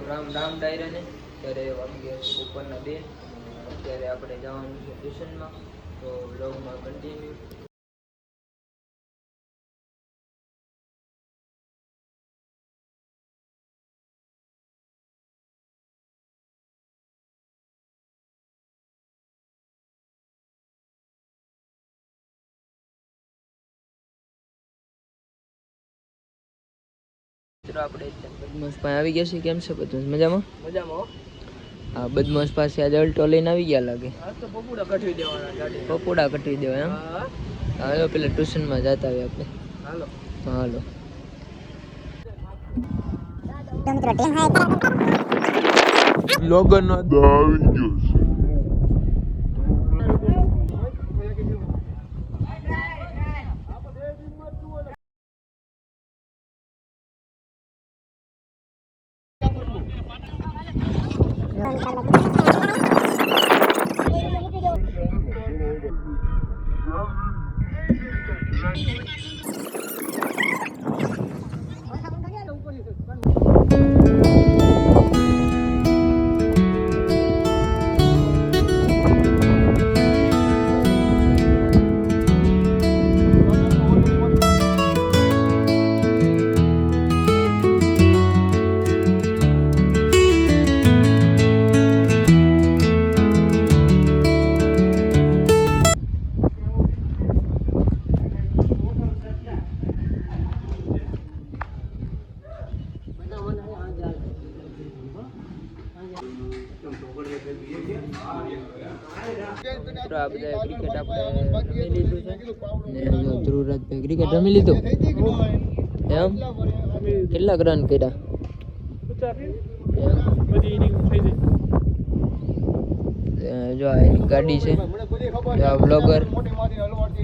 રામ રામ ડાયરાને. ત્યારે વાગ્યા બપોરના 2. અત્યારે આપણે જવાનું છે ટ્યુશનમાં, તો વ્લોગમાં કન્ટિન્યુ. મિત્રો આપણે બદમાશ પાસે આવી ગયા છીએ. કેમ છે બધું મજામાં? મજામાં. હા, બદમાશ પાસે આજે અલ્ટો લઈને આવી ગયા લાગે. તો પપોડા કટવી દેવાના. પપોડા કટવી દેવા એમ? હાલો પેલા ટ્યુશનમાં જતા આવીએ આપણે. હાલો હાલો. લોગન આવી ગયો છે. મિત્રો આ બધા ક્રિકેટ આપણે રમી લીધું છે ને ધ્રુવરાજભાઈ ક્રિકેટ રમી લીધું એમ. કેટલા રન કર્યા? જો આ એની ગાડી છે. જો આ બ્લોગર.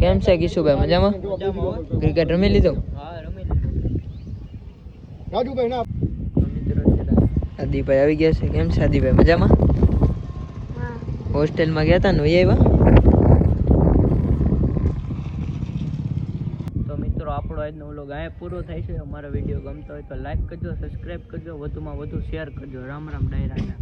કેમ છે કિશુભાઈ? મજામાં? ક્રિકેટ રમી લીધું? આદિભાઈ આવી ગયા છે. કેમ છે આદિભાઈ? મજામાં? હોસ્ટેલમાં ગયા હતા ને આવ્યા? તો મિત્રો આપણો આજનો વ્લોગ અહીંયા પૂરો થાય છે. અમારો વિડીયો ગમતો હોય તો લાઈક કરજો, સબસ્ક્રાઈબ કરજો, વધુમાં વધુ શેર કરજો. રામ રામ ડાયરાના.